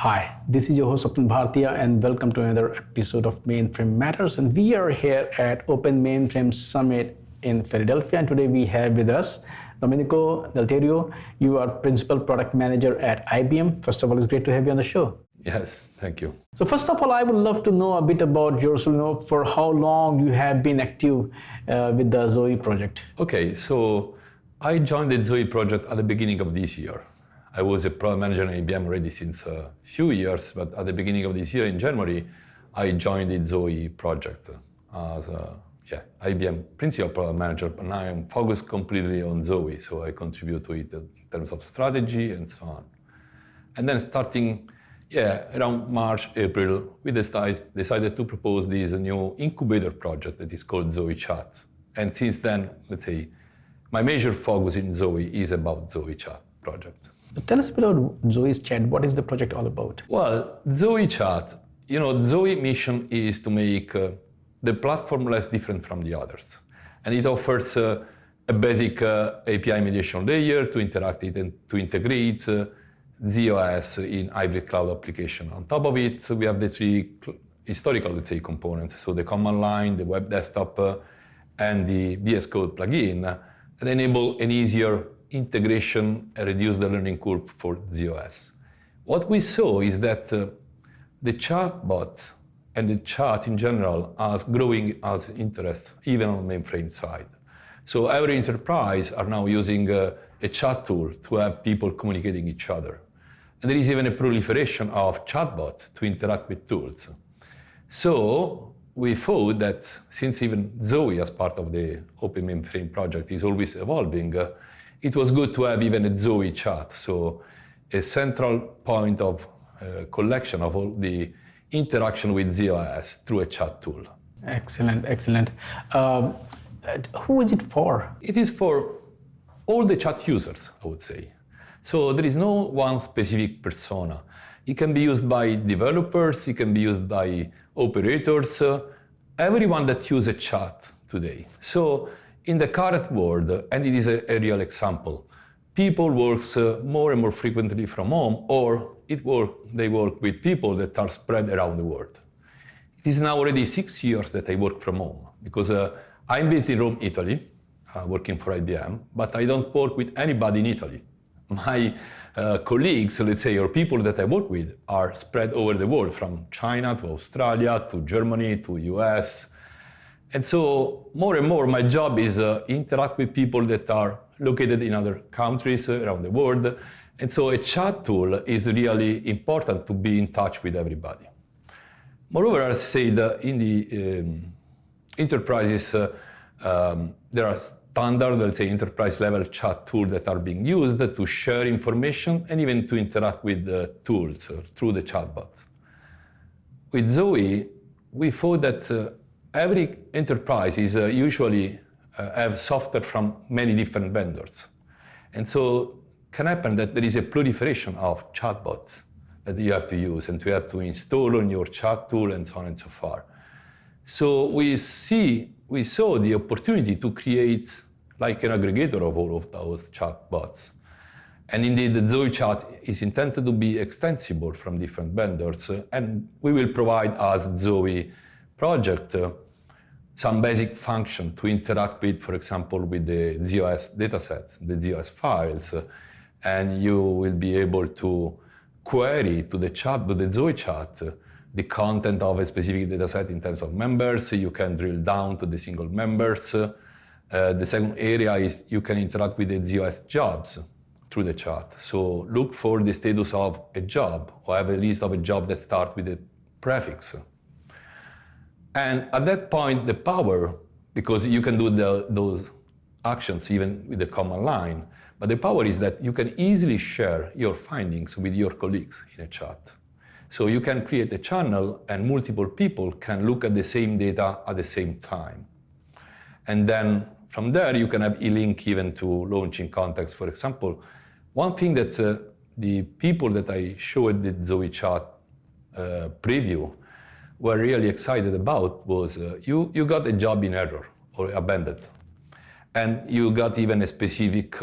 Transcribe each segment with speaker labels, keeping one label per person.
Speaker 1: Hi, this is your host Swapnil Bhartiya and welcome to another episode of Mainframe Matters. And we are here at Open Mainframe Summit in Philadelphia. And today we have with us Domenico D'Alterio. You are Principal Product Manager at IBM. First of all, it's great to have you on the show.
Speaker 2: Yes, thank you.
Speaker 1: So first of all, I would love to know a bit about yourself, for how long you have been active with the Zowe project.
Speaker 2: Okay, so I joined the Zowe project at the beginning of this year. I was a product manager at IBM already since a few years, but at the beginning of this year, in January, I joined the Zowe project as IBM principal product manager, but now I'm focused completely on Zowe, so I contribute to it in terms of strategy and so on. And then starting around March, April, we decided to propose this new incubator project that is called Zowe Chat. And since then, let's say, my major focus in Zowe is about Zowe Chat project.
Speaker 1: Tell us about Zowe's Chat. What is the project all about?
Speaker 2: Well, Zowe Chat, Zowe mission is to make the platform less different from the others. And it offers a basic API mediation layer to interact it and to integrate ZOS in hybrid cloud application. On top of it, we have the three historical, components. So the command line, the web desktop, and the VS Code plugin that enable an easier integration and reduce the learning curve for ZOS. What we saw is that the chatbot and the chat in general are growing as interest, even on the mainframe side. So every enterprise are now using a chat tool to have people communicating each other. And there is even a proliferation of chatbots to interact with tools. So we thought that since even Zowe, as part of the Open Mainframe project, is always evolving, it was good to have even a Zowe Chat, so a central point of collection of all the interaction with ZOS through a chat tool.
Speaker 1: Excellent, excellent. Who is it for?
Speaker 2: It is for all the chat users, I would say. So there is no one specific persona. It can be used by developers, it can be used by operators, everyone that uses a chat today. So in the current world, and it is a real example, people work more and more frequently from home, or they work with people that are spread around the world. It is now already 6 years that I work from home, because I'm based in Rome, Italy, working for IBM, but I don't work with anybody in Italy. My colleagues, let's say, or people that I work with are spread over the world, from China to Australia, to Germany, to US. And so more and more my job is interact with people that are located in other countries around the world. And so a chat tool is really important to be in touch with everybody. Moreover, as I said, in the enterprises, there are standard, let's say, enterprise level chat tools that are being used to share information and even to interact with the tools through the chatbot. With Zowe, we thought that every enterprise is usually have software from many different vendors. And so it can happen that there is a proliferation of chatbots that you have to use and you have to install on your chat tool and so on and so forth. So we saw the opportunity to create like an aggregator of all of those chatbots. And indeed, the Zowe Chat is intended to be extensible from different vendors, and we will provide as Zowe project some basic function to interact with, for example, with the ZOS dataset, the ZOS files, and you will be able to query to the Zowe Chat, the content of a specific dataset in terms of members. You can drill down to the single members. The second area is you can interact with the ZOS jobs through the chat. So look for the status of a job, or have a list of a job that starts with a prefix. And at that point, the power, because you can do those actions even with the command line, but the power is that you can easily share your findings with your colleagues in a chat. So you can create a channel and multiple people can look at the same data at the same time. And then from there, you can have e-link even to launching contacts. For example, one thing that the people that I showed the Zowe Chat preview were really excited about was you got a job in error or abandoned. And you got even a specific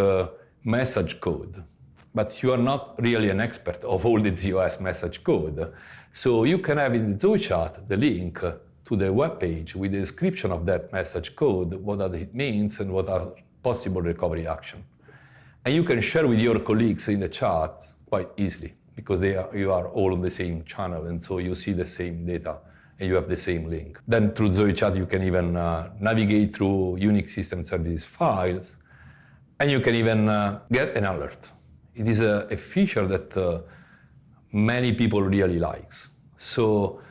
Speaker 2: message code but you are not really an expert of all the ZOS message code. So you can have in the Zowe Chat the link to the web page with the description of that message code, what it means and what are possible recovery actions. And you can share with your colleagues in the chat quite easily because you are all on the same channel, and so you see the same data and you have the same link. Then through Zowe Chat you can even navigate through Unix system services files, and you can even get an alert. It is a feature that many people really likes. So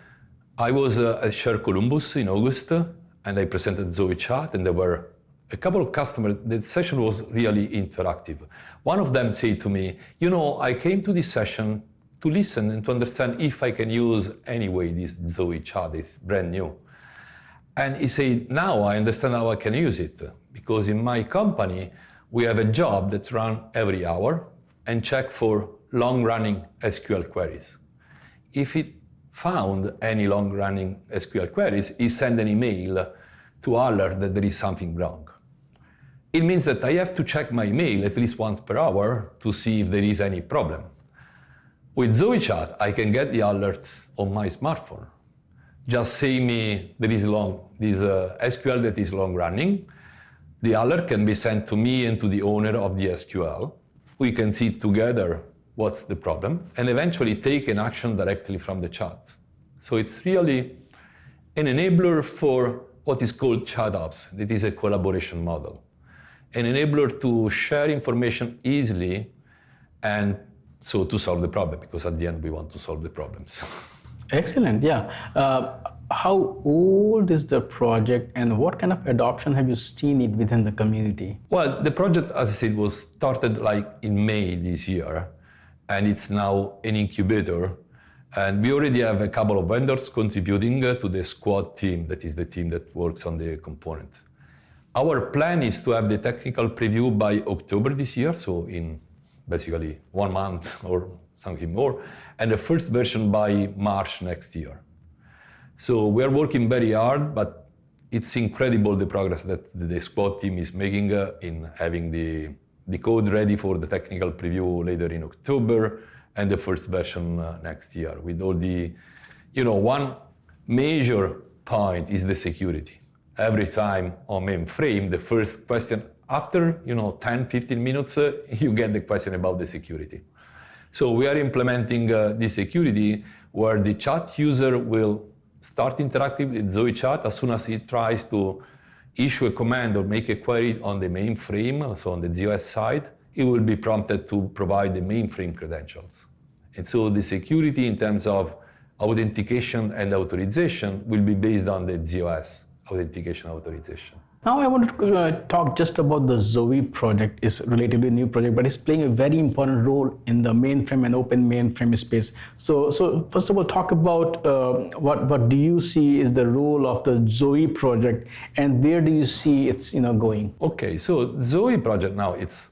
Speaker 2: I was at Share Columbus in August, and I presented Zowe Chat, and there were a couple of customers. The session was really interactive. One of them said to me, I came to this session to listen and to understand if I can use anyway this Zowe Chat, is brand new. And he said, now I understand how I can use it, because in my company, we have a job that's run every hour and check for long-running SQL queries. If it found any long-running SQL queries, he sent an email to alert that there is something wrong. It means that I have to check my email at least once per hour to see if there is any problem. With Zowe Chat, I can get the alert on my smartphone. Just say me there is this SQL that is long-running. The alert can be sent to me and to the owner of the SQL. We can see together what's the problem, and eventually take an action directly from the chat. So it's really an enabler for what is called chat ops. That is a collaboration model. An enabler to share information easily, and so to solve the problem, because at the end we want to solve the problems.
Speaker 1: Excellent, yeah. How old is the project, and what kind of adoption have you seen it within the community?
Speaker 2: Well, the project, as I said, was started in May this year, and it's now an incubator. And we already have a couple of vendors contributing to the squad team, that is the team that works on the component. Our plan is to have the technical preview by October this year, so in basically 1 month or something more, and the first version by March next year. So we are working very hard, but it's incredible the progress that the squad team is making in having the code ready for the technical preview later in October and the first version next year. With all the, one major point is the security. Every time on mainframe, the first question after 10, 15 minutes, you get the question about the security. So we are implementing the security where the chat user will start interacting with Zowe Chat as soon as he tries to issue a command or make a query on the mainframe, so on the ZOS side, he will be prompted to provide the mainframe credentials. And so the security in terms of authentication and authorization will be based on the ZOS authentication authorization.
Speaker 1: Now I wanted to talk just about the Zowe project. It's a relatively new project, but it's playing a very important role in the mainframe and open mainframe space. So first of all, talk about what do you see is the role of the Zowe project, and where do you see it's going?
Speaker 2: Okay, so Zowe project now it's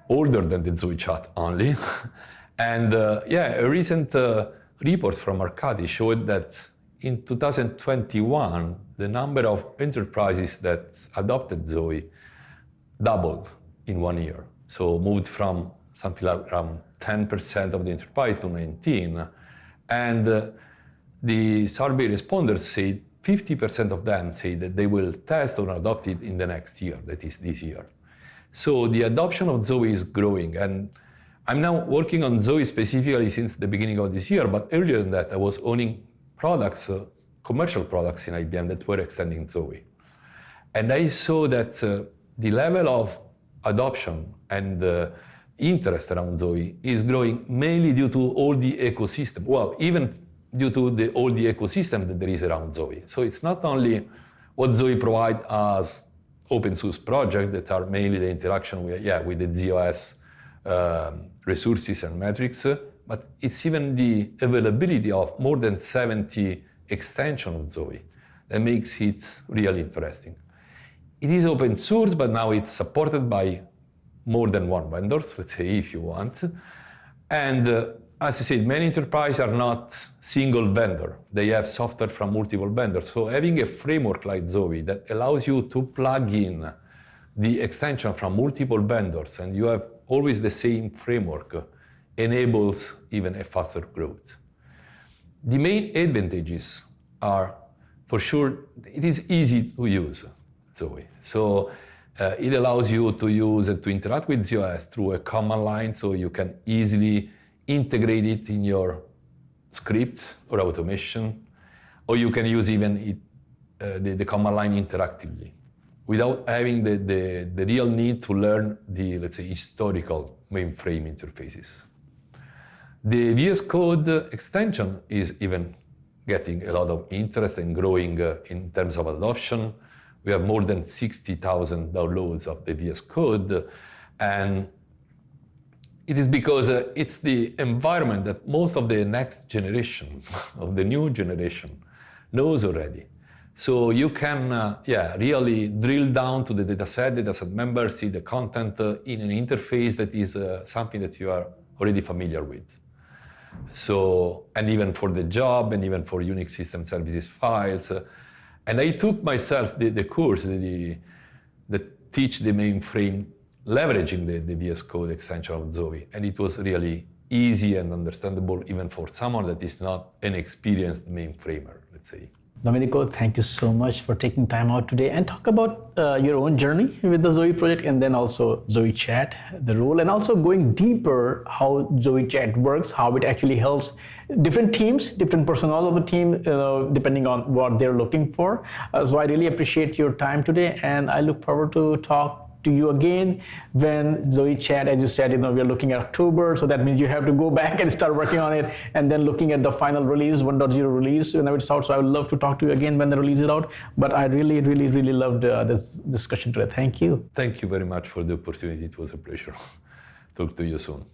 Speaker 2: older than the Zowe Chat only, and a recent report from Arcadi showed that in 2021, the number of enterprises that adopted Zowe doubled in 1 year. So moved from something like around 10% of the enterprise to 19%. And the survey respondents said 50% of them say that they will test or adopt it in the next year, that is this year. So the adoption of Zowe is growing. And I'm now working on Zowe specifically since the beginning of this year, but earlier than that, I was owning products, commercial products in IBM that were extending Zowe. And I saw that the level of adoption and interest around Zowe is growing mainly due to all the ecosystem. Well, even due to all the ecosystem that there is around Zowe. So it's not only what Zowe provides as open source projects that are mainly the interaction with the ZOS resources and metrics, but it's even the availability of more than 70 extensions of Zowe that makes it really interesting. It is open source, but now it's supported by more than one vendor, let's say, if you want. And as I said, many enterprises are not single vendor. They have software from multiple vendors. So having a framework like Zowe that allows you to plug in the extension from multiple vendors, and you have always the same framework enables even a faster growth. The main advantages are, for sure, it is easy to use Zowe. So it allows you to use and to interact with ZOS through a command line, so you can easily integrate it in your scripts or automation, or you can use even the command line interactively without having the real need to learn the, let's say, historical mainframe interfaces. The VS Code extension is even getting a lot of interest and growing in terms of adoption. We have more than 60,000 downloads of the VS Code, and it is because it's the environment that most of the next generation, of the new generation, knows already. So you can really drill down to the dataset member, see the content in an interface that is something that you are already familiar with. So, and even for the job, and even for Unix system services files. And I took myself the course that teach the mainframe leveraging the VS Code extension of Zowe. And it was really easy and understandable even for someone that is not an experienced mainframer, let's say.
Speaker 1: Domenico, thank you so much for taking time out today and talk about your own journey with the Zowe project, and then also Zowe Chat, the role, and also going deeper how Zowe Chat works, how it actually helps different teams, different personas of the team, depending on what they're looking for. So I really appreciate your time today, and I look forward to talk to you again when Zowe Chat, as you said, we're looking at October, so that means you have to go back and start working on it, and then looking at the final release, 1.0 release, whenever it's out. So I would love to talk to you again when the release is out. But I really, really, really loved this discussion today. Thank you.
Speaker 2: Thank you very much for the opportunity. It was a pleasure. Talk to you soon.